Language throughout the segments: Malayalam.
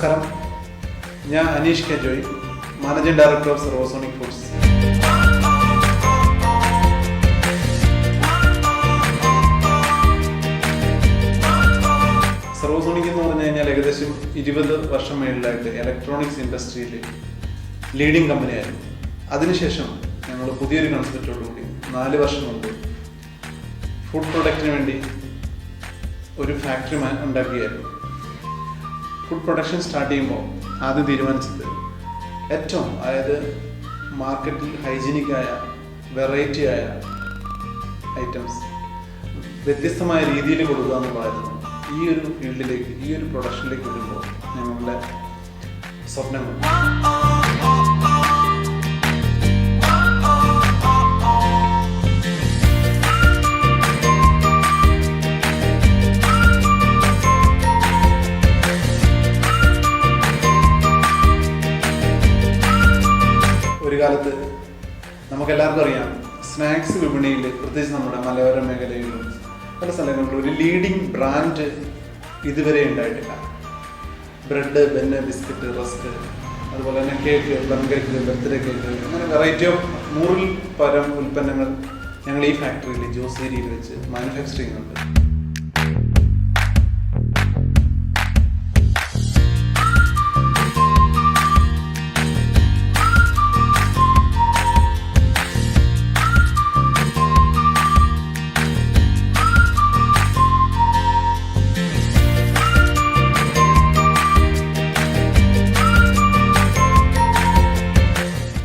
നമസ്കാരം, ഞാൻ Aneesh K Joy, managing director of Servosonic Foods. Servosonic എന്ന് പറഞ്ഞു കഴിഞ്ഞാൽ ഏകദേശം 20 വർഷം മേളിലായിട്ട് ഇലക്ട്രോണിക്സ് ഇൻഡസ്ട്രിയിൽ ലീഡിംഗ് കമ്പനിയായിരുന്നു. അതിനുശേഷം ഞങ്ങൾ പുതിയൊരു കൺസെപ്റ്റോടുകൂടി 4 വർഷം മുമ്പ് ഫുഡ് പ്രൊഡക്റ്റിന് വേണ്ടി ഒരു ഫാക്ടറി ഉണ്ടാക്കിയായിരുന്നു. ഫുഡ് പ്രൊഡക്ഷൻ സ്റ്റാർട്ട് ചെയ്യുമ്പോൾ ആദ്യം തീരുമാനിച്ചത് ഏറ്റവും മാർക്കറ്റിൽ ഹൈജീനിക്കായ വെറൈറ്റി ആയ ഐറ്റംസ് വ്യത്യസ്തമായ രീതിയിൽ കൊടുക്കുക എന്നുള്ളതായിരുന്നു. ഈ ഒരു ഫീൽഡിലേക്ക്, ഈ ഒരു പ്രൊഡക്ഷനിലേക്ക് വരുമ്പോൾ ഞങ്ങളുടെ സ്വപ്നങ്ങൾ. ഒരു കാലത്ത് നമുക്കെല്ലാവർക്കും അറിയാം, സ്നാക്സ് വിപണിയിൽ, പ്രത്യേകിച്ച് നമ്മുടെ മലയോര മേഖലയിലും പല സ്ഥലങ്ങളിലും ഒരു ലീഡിങ് ബ്രാൻഡ് ഇതുവരെ ഉണ്ടായിട്ടില്ല. ബ്രെഡ്, ബെന്ന്, ബിസ്ക്കറ്റ്, റസ്ക്, അതുപോലെ തന്നെ cake, plum cake, birthday cake, അങ്ങനെ വെറൈറ്റി ഓഫ് 100-ൽ പരം ഉൽപ്പന്നങ്ങൾ ഞങ്ങൾ ഈ ഫാക്ടറിയിൽ ജോസേരിയിൽ വെച്ച് മാനുഫാക്ചർ ചെയ്യുന്നുണ്ട്.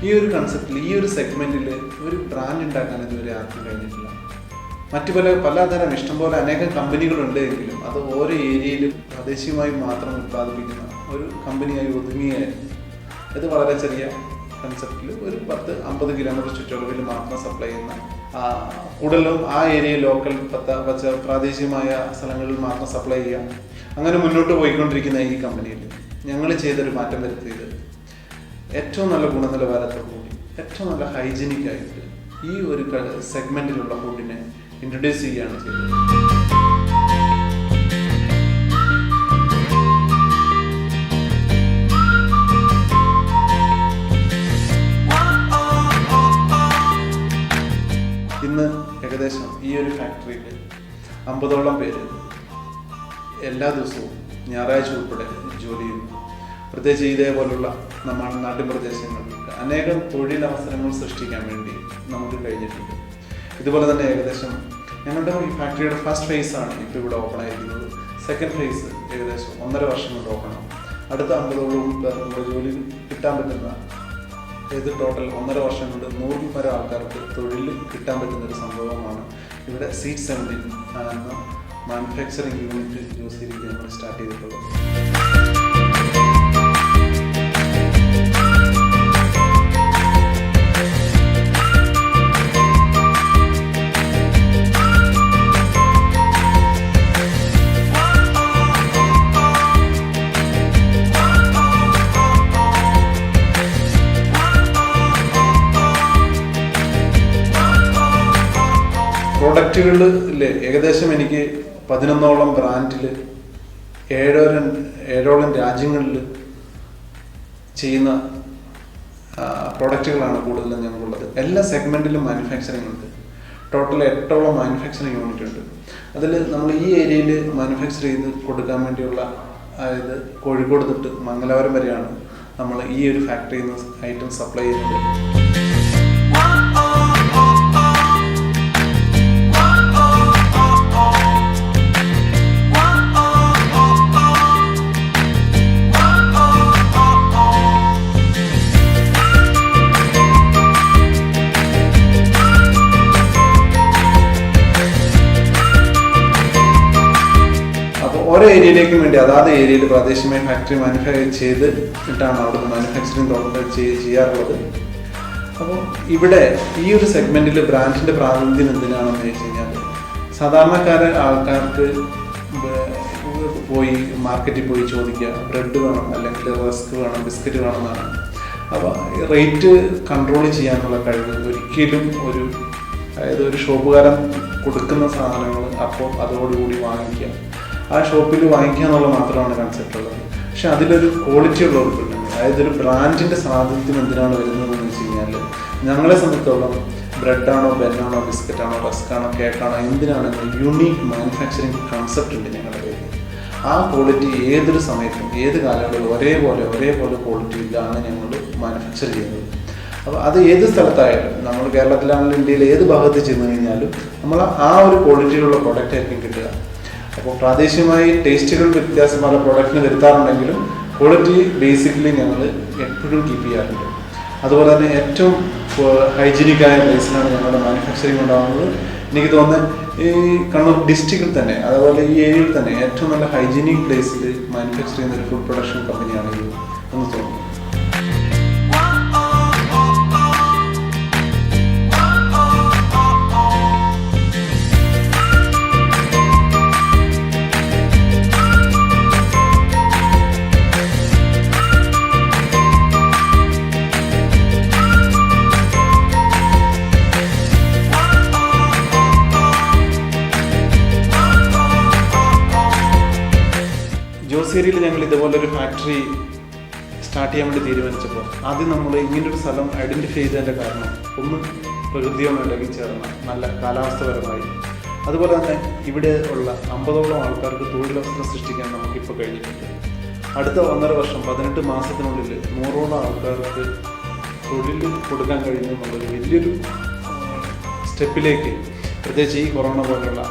ഈ ഒരു കൺസെപ്റ്റിൽ, ഈ ഒരു സെഗ്മെന്റിൽ ഒരു ബ്രാൻഡ് ഉണ്ടാക്കാൻ ഇതുവരെ ആർക്കും കഴിഞ്ഞിട്ടില്ല. മറ്റു പലതരം ഇഷ്ടംപോലെ അനേകം കമ്പനികളുണ്ട് എങ്കിലും അത് ഓരോ ഏരിയയിലും പ്രാദേശികമായി മാത്രം ഉത്പാദിപ്പിക്കുന്ന ഒരു കമ്പനിയായി ഒതുങ്ങിയായിരുന്നു. ഇത് വളരെ ചെറിയ കൺസെപ്റ്റിൽ ഒരു 10-50 കിലോമീറ്റർ ചുറ്റളവിൽ മാത്രം സപ്ലൈ ചെയ്യുന്ന, കൂടുതലും ആ ഏരിയ ലോക്കൽ പ്രാദേശികമായ സ്ഥലങ്ങളിൽ മാത്രം സപ്ലൈ ചെയ്യാം. അങ്ങനെ മുന്നോട്ട് പോയിക്കൊണ്ടിരിക്കുന്ന ഈ കമ്പനിയിൽ ഞങ്ങൾ ചെയ്തൊരു മാറ്റം വരുത്തിയത് ഏറ്റവും നല്ല ഗുണനിലവാരത്തോടുകൂടി, ഏറ്റവും നല്ല ഹൈജീനിക് ആയിട്ട് ഈ ഒരു സെഗ്മെന്റിലുള്ള ഫുഡിനെ ഇൻട്രൊഡ്യൂസ് ചെയ്യുകയാണ് ചെയ്തത്. ഇന്ന് ഏകദേശം ഈ ഒരു ഫാക്ടറിയിൽ 50ഓളം പേര് എല്ലാ ദിവസവും ഞായറാഴ്ച ഉൾപ്പെടെ ജോലി ചെയ്യുന്നു. പ്രത്യേകിച്ച് ഇതേപോലുള്ള നമ്മുടെ നാട്ടിൻ പ്രദേശങ്ങളിൽ അനേകം തൊഴിലവസരങ്ങൾ സൃഷ്ടിക്കാൻ വേണ്ടി നമുക്ക് കഴിഞ്ഞിട്ടുണ്ട്. ഇതുപോലെ തന്നെ ഏകദേശം ഞങ്ങളുടെ ഈ ഫാക്ടറിയുടെ ഫസ്റ്റ് ഫേസാണ് ഇപ്പോൾ ഇവിടെ ഓപ്പൺ ആയിരിക്കുന്നത്. സെക്കൻഡ് ഫേസ് ഏകദേശം 1.5 വർഷം കൊണ്ട് ഓപ്പൺ ആവും. അടുത്ത 50ഓളം നമ്മുടെ ജോലി കിട്ടാൻ പറ്റുന്ന, ഇത് ടോട്ടൽ 1.5 വർഷം കൊണ്ട് 100-ൽ പരം ആൾക്കാർക്ക് തൊഴിൽ കിട്ടാൻ പറ്റുന്നൊരു സംഭവമാണ് ഇവിടെ സീഡ് 17 എന്ന മാനുഫാക്ചറിങ് യൂണിറ്റ് ജോസേരിയിൽ ഞങ്ങൾ സ്റ്റാർട്ട് ചെയ്തിട്ടുള്ളത്. പ്രൊഡക്റ്റുകളിൽ ഏകദേശം എനിക്ക് 11ഓളം ബ്രാൻഡിൽ 7ഓളം രാജ്യങ്ങളിൽ ചെയ്യുന്ന പ്രൊഡക്റ്റുകളാണ് കൂടുതലും ഞങ്ങൾക്കുള്ളത്. എല്ലാ സെഗ്മെൻറ്റിലും മാനുഫാക്ചറിങ് ഉണ്ട്. ടോട്ടൽ 8ഓളം മാനുഫാക്ചറിങ് യൂണിറ്റ് ഉണ്ട്. അതിൽ നമ്മൾ ഈ ഏരിയയിൽ മാനുഫാക്ചർ ചെയ്ത് കൊടുക്കാൻ വേണ്ടിയുള്ള, അതായത് കോഴിക്കോട് തൊട്ട് മംഗലാപുരം വരെയാണ് നമ്മൾ ഈ ഒരു ഫാക്ടറിയിൽ നിന്ന് ഐറ്റം സപ്ലൈ ചെയ്യുന്നത്. ഓരോ ഏരിയയിലേക്കും വേണ്ടി അതാത് ഏരിയയിൽ പ്രാദേശികമായി ഫാക്ടറി മാനുഫാക്ചർ ചെയ്ത് ഇട്ടാണ് അവിടുന്ന് മാനുഫാക്ചറിങ് ചെയ്യാറുള്ളത്. അപ്പോൾ ഇവിടെ ഈ ഒരു സെഗ്മെന്റിൽ ബ്രാൻഡിന്റെ പ്രാതിനിധ്യം എന്തിനാണെന്ന് ചോദിച്ചു കഴിഞ്ഞാൽ, ആൾക്കാർക്ക് പോയി മാർക്കറ്റിൽ പോയി ചോദിക്കുക, ബ്രെഡ് വേണം, അല്ലെങ്കിൽ റസ്ക് വേണം, ബിസ്ക്കറ്റ് വേണം എന്നാണ്. അപ്പോൾ റേറ്റ് കൺട്രോൾ ചെയ്യാനുള്ള കഴിവ് ഒരിക്കലും ഒരു ഷോപ്പുകാരൻ കൊടുക്കുന്ന സാധനങ്ങൾ അപ്പോൾ അതോടുകൂടി വാങ്ങിക്കുക, ആ ഷോപ്പിൽ വാങ്ങിക്കുക എന്നുള്ളത് മാത്രമാണ് കൺസെപ്റ്റ് ഉള്ളത്. പക്ഷെ അതിലൊരു ക്വാളിറ്റി ഉള്ള ഒരു പെണ്ണുങ്ങൾ. അതായത് ഒരു ബ്രാൻഡിൻ്റെ സാന്നിധ്യം എന്തിനാണ് വരുന്നതെന്ന് വെച്ച് കഴിഞ്ഞാൽ, ഞങ്ങളെ സംബന്ധിച്ചോളം ബ്രെഡാണോ, ബെന്നാണോ, ബിസ്ക്കറ്റാണോ, റസ്ക്കാണോ, കേക്കാണോ, എന്തിനാണെങ്കിലും യൂണീക്ക് മാനുഫാക്ചറിങ് കൺസെപ്റ്റ് ഉണ്ട് ഞങ്ങളുടെ കയ്യിൽ. ആ ക്വാളിറ്റി ഏതൊരു സമയത്തും ഏത് കാലങ്ങളിലും ഒരേപോലെ ക്വാളിറ്റിയിലാണ് ഞങ്ങൾ മാനുഫാക്ചർ ചെയ്യുന്നത്. അപ്പോൾ അത് ഏത് സ്ഥലത്തായാലും, നമ്മൾ കേരളത്തിലാണെങ്കിലും ഇന്ത്യയിൽ ഏത് ഭാഗത്ത് ചെന്ന് കഴിഞ്ഞാലും നമ്മൾ ആ ഒരു ക്വാളിറ്റിയിലുള്ള പ്രോഡക്റ്റ് ആയിരിക്കും കിട്ടുക. അപ്പോൾ പ്രാദേശികമായി ടേസ്റ്റുകൾ വ്യത്യാസം പല പ്രോഡക്റ്റിന് വരുത്താറുണ്ടെങ്കിലും ക്വാളിറ്റി ബേസിക്കലി ഞങ്ങൾ എപ്പോഴും കീപ്പ് ചെയ്യാറുണ്ട്. അതുപോലെ തന്നെ ഏറ്റവും ഹൈജീനിക്കായ പ്ലേസിലാണ് ഞങ്ങളുടെ മാനുഫാക്ചറിങ് ഉണ്ടാകുന്നത്. എനിക്ക് തോന്നുന്നത് ഈ കണ്ണൂർ ഡിസ്ട്രിക്റ്റിൽ തന്നെ, അതുപോലെ ഈ ഏരിയയിൽ തന്നെ ഏറ്റവും നല്ല ഹൈജീനിക് പ്ലേസിൽ മാനുഫാക്ചർ ചെയ്യുന്ന ഒരു ഫുഡ് പ്രൊഡക്ഷൻ കമ്പനിയാണ് ഇത് എന്ന് തോന്നുന്നു. ജോസിയേരിയിൽ ഞങ്ങൾ ഇതുപോലൊരു ഫാക്ടറി സ്റ്റാർട്ട് ചെയ്യാൻ വേണ്ടി തീരുമാനിച്ചപ്പോൾ ആദ്യം നമ്മൾ ഇങ്ങനൊരു സ്ഥലം ഐഡൻറ്റിഫൈ ചെയ്തതിൻ്റെ കാരണം ഒന്ന് പ്രകൃതിയുമായിട്ട് ചേർന്ന നല്ല കാലാവസ്ഥപരമായി, അതുപോലെ തന്നെ ഇവിടെ ഉള്ള 50ഓളം ആൾക്കാർക്ക് തൊഴിലവസരം സൃഷ്ടിക്കാൻ നമുക്കിപ്പോൾ കഴിഞ്ഞിട്ടുണ്ട്. അടുത്ത 1.5 വർഷം 18 മാസത്തിനുള്ളിൽ 100ഓളം ആൾക്കാർക്ക് തൊഴിൽ കൊടുക്കാൻ കഴിയുന്നു എന്നുള്ളൊരു വലിയൊരു സ്റ്റെപ്പിലേക്ക്, പ്രത്യേകിച്ച് ഈ കൊറോണ പോലുള്ള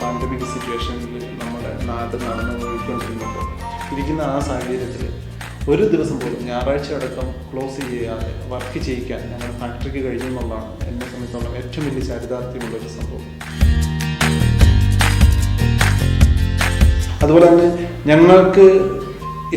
പാൻഡമിക് സിറ്റുവേഷനിൽ നമ്മുടെ നാട് നടന്നു പോയിക്കൊണ്ടിരുന്നപ്പോൾ ഇരിക്കുന്ന ആ സാഹചര്യത്തിൽ ഒരു ദിവസം പോലും ഞായറാഴ്ച അടക്കം ക്ലോസ് ചെയ്യാതെ വർക്ക് ചെയ്യിക്കാൻ ഞങ്ങളുടെ ഫാക്ടറിക്ക് കഴിഞ്ഞു എന്നുള്ളതാണ് എന്നെ സംബന്ധിച്ചോളം ഏറ്റവും വലിയ ചരിതാർത്ഥ്യമുള്ളൊരു സംഭവം. അതുപോലെ തന്നെ ഞങ്ങൾക്ക്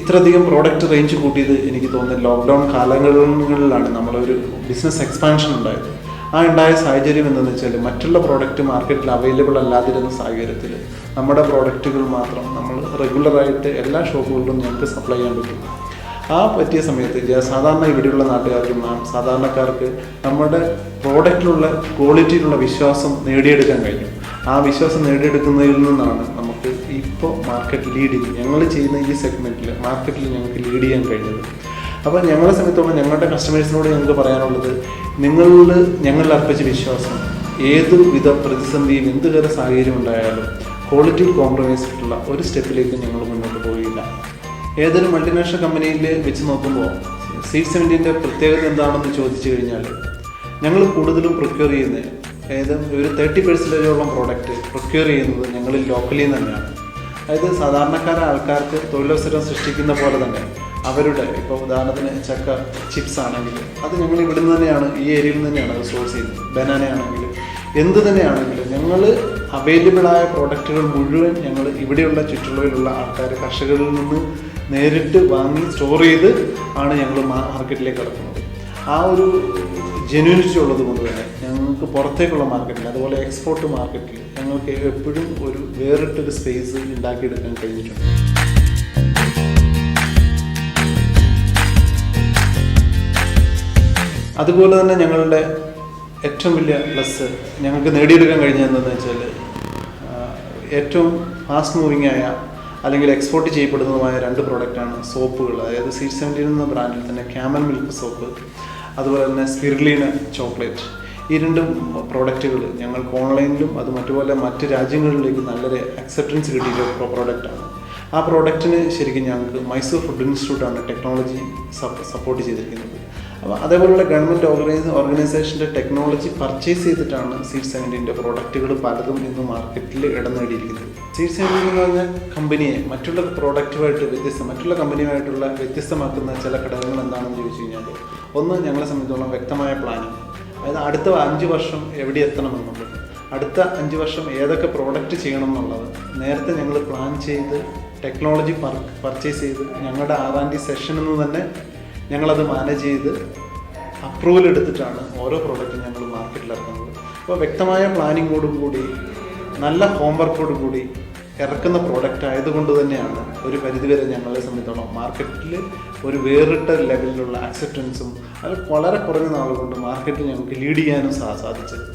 ഇത്രയധികം പ്രോഡക്റ്റ് റേഞ്ച് കൂട്ടിയത് എനിക്ക് തോന്നുന്നത് ലോക്ക്ഡൗൺ കാലങ്ങളിലാണ് നമ്മളൊരു ബിസിനസ് എക്സ്പാൻഷൻ ഉണ്ടായത്. ആ ഉണ്ടായ സാഹചര്യം എന്തെന്ന് വെച്ചാൽ മറ്റുള്ള പ്രോഡക്റ്റ് മാർക്കറ്റിൽ അവൈലബിൾ അല്ലാതിരുന്ന സാഹചര്യത്തിൽ നമ്മുടെ പ്രോഡക്റ്റുകൾ മാത്രം നമ്മൾ റെഗുലറായിട്ട് എല്ലാ ഷോപ്പുകളിലും ഞങ്ങൾക്ക് സപ്ലൈ ചെയ്യാൻ പറ്റും. ആ പറ്റിയ സമയത്ത് സാധാരണ ഇവിടെയുള്ള നാട്ടുകാർക്കും സാധാരണക്കാർക്ക് നമ്മുടെ പ്രോഡക്റ്റിലുള്ള ക്വാളിറ്റിയിലുള്ള വിശ്വാസം നേടിയെടുക്കാൻ കഴിഞ്ഞു. ആ വിശ്വാസം നേടിയെടുക്കുന്നതിൽ നിന്നാണ് നമുക്ക് ഇപ്പോൾ മാർക്കറ്റ് ലീഡിങ്, ഞങ്ങൾ ചെയ്യുന്ന ഈ സെഗ്മെൻറ്റിൽ മാർക്കറ്റിൽ ഞങ്ങൾക്ക് ലീഡ് ചെയ്യാൻ കഴിഞ്ഞത്. അപ്പോൾ ഞങ്ങളെ സംബന്ധിച്ചോളം ഞങ്ങളുടെ കസ്റ്റമേഴ്സിനോട് ഞങ്ങൾക്ക് പറയാനുള്ളത്, ഞങ്ങളിൽ അർപ്പിച്ച വിശ്വാസം ഏതുവിധ പ്രതിസന്ധിയും എന്ത് തരം സാഹചര്യം ഉണ്ടായാലും ക്വാളിറ്റിയിൽ കോംപ്രമൈസ് ആയിട്ടുള്ള ഒരു സ്റ്റെപ്പിലേക്ക് ഞങ്ങൾ മുന്നോട്ട് പോവുകയില്ല. ഏതൊരു മൾട്ടിനാഷണൽ കമ്പനിയിൽ വെച്ച് നോക്കുമ്പോൾ സീഡ് 70ൻ്റെ പ്രത്യേകത എന്താണെന്ന് ചോദിച്ചു കഴിഞ്ഞാൽ, ഞങ്ങൾ കൂടുതലും പ്രൊക്യൂർ ചെയ്യുന്നത് ഒരു 30% പ്രോഡക്റ്റ് പ്രൊക്യൂർ ചെയ്യുന്നത് ഞങ്ങൾ ലോക്കലിൽ തന്നെയാണ്. അതായത് സാധാരണക്കാരായ ആൾക്കാർക്ക് തൊഴിലവസരം സൃഷ്ടിക്കുന്ന പോലെ തന്നെ അവരുടെ, ഇപ്പോൾ ഉദാഹരണത്തിന് ചക്ക ചിപ്സ് ആണെങ്കിൽ അത് ഞങ്ങൾ ഇവിടുന്ന് തന്നെയാണ്, ഈ ഏരിയയിൽ നിന്ന് തന്നെയാണ് അത് സോഴ്സ് ചെയ്യുന്നത്. ബനാന ആണെങ്കിലും എന്ത് തന്നെയാണെങ്കിലും ഞങ്ങൾ അവൈലബിളായ പ്രോഡക്റ്റുകൾ മുഴുവൻ ഞങ്ങൾ ഇവിടെയുള്ള ചുറ്റുള്ളവരിലുള്ള ആൾക്കാർ കർഷകരിൽ നിന്ന് നേരിട്ട് വാങ്ങി സ്റ്റോർ ചെയ്ത് ആണ് ഞങ്ങൾ മാർക്കറ്റിലേക്ക് ഇറക്കുന്നത്. ആ ഒരു ജെന്യൂനിറ്റി ഉള്ളത് കൊണ്ട് തന്നെ ഞങ്ങൾക്ക് പുറത്തേക്കുള്ള മാർക്കറ്റിൽ, അതുപോലെ എക്സ്പോർട്ട് മാർക്കറ്റിൽ ഞങ്ങൾക്ക് എപ്പോഴും ഒരു വേറിട്ടൊരു സ്പേസ് ഉണ്ടാക്കിയെടുക്കാൻ കഴിഞ്ഞിട്ടുണ്ട്. അതുപോലെ തന്നെ ഞങ്ങളുടെ ഏറ്റവും വലിയ പ്ലസ് ഞങ്ങൾക്ക് നേടിയെടുക്കാൻ കഴിഞ്ഞതെന്ന് വെച്ചാൽ, ഏറ്റവും ഫാസ്റ്റ് മൂവിങ് ആയ അല്ലെങ്കിൽ എക്സ്പോർട്ട് ചെയ്യപ്പെടുന്നതുമായ 2 പ്രോഡക്റ്റാണ് സോപ്പുകൾ. അതായത് സീഡ് 70 എന്ന ബ്രാൻഡിൽ തന്നെ ക്യാമൽ മിൽക്ക് സോപ്പ്, അതുപോലെ തന്നെ സ്പിർലീന ചോക്ലേറ്റ്. ഈ 2 പ്രോഡക്റ്റുകൾ ഞങ്ങൾക്ക് ഓൺലൈനിലും അത് മറ്റു രാജ്യങ്ങളിലേക്ക് നല്ലൊരു അക്സെപ്റ്റൻസ് കിട്ടിയ പ്രോഡക്റ്റാണ്. ആ പ്രോഡക്റ്റിന് ശരിക്കും ഞങ്ങൾക്ക് മൈസൂർ ഫുഡ് ഇൻസ്റ്റിറ്റ്യൂട്ടാണ് ടെക്നോളജി സപ്പോർട്ട് ചെയ്തിരിക്കുന്നത്. അപ്പോൾ അതേപോലുള്ള ഗവൺമെൻറ് ഓർഗനൈസേഷൻ്റെ ടെക്നോളജി പർച്ചേസ് ചെയ്തിട്ടാണ് സീഡ് 70ൻ്റെ പ്രോഡക്റ്റുകൾ പലതും ഇന്ന് മാർക്കറ്റിൽ ഇടം നേടിയിരിക്കുന്നത്. സീഡ് 70 എന്ന് പറഞ്ഞ കമ്പനിയെ മറ്റുള്ള മറ്റുള്ള കമ്പനിയുമായിട്ടുള്ള വ്യത്യസ്തമാക്കുന്ന ചില ഘടകങ്ങൾ എന്താണെന്ന് ചോദിച്ചു കഴിഞ്ഞാൽ, ഒന്ന്, ഞങ്ങളെ സംബന്ധിച്ചോളം വ്യക്തമായ പ്ലാനിങ്. അതായത് അടുത്ത 5 വർഷം എവിടെ എത്തണമെന്നുള്ളത്, അടുത്ത 5 വർഷം ഏതൊക്കെ പ്രോഡക്റ്റ് ചെയ്യണം എന്നുള്ളത് നേരത്തെ ഞങ്ങൾ പ്ലാൻ ചെയ്ത് ടെക്നോളജി പർച്ചേസ് ചെയ്ത് ഞങ്ങളുടെ R&D സെഷനിൽ നിന്ന് തന്നെ ഞങ്ങളത് മാനേജ് ചെയ്ത് അപ്രൂവൽ എടുത്തിട്ടാണ് ഓരോ പ്രോഡക്റ്റും ഞങ്ങൾ മാർക്കറ്റിൽ ഇറക്കുന്നത്. അപ്പോൾ വ്യക്തമായ പ്ലാനിങ്ങോടുകൂടി നല്ല ഹോംവർക്കോടുകൂടി ഇറക്കുന്ന പ്രോഡക്റ്റ് ആയതുകൊണ്ട് തന്നെയാണ് ഒരു പരിധിവരെ ഞങ്ങളെ സംബന്ധിച്ചോളം മാർക്കറ്റിൽ ഒരു വേറിട്ട ലെവലിലുള്ള ആക്സെപ്റ്റൻസും അത് വളരെ കുറഞ്ഞ നാളുകൊണ്ട് മാർക്കറ്റിൽ ഞങ്ങൾക്ക് ലീഡ് ചെയ്യാനും സാധിച്ചത്.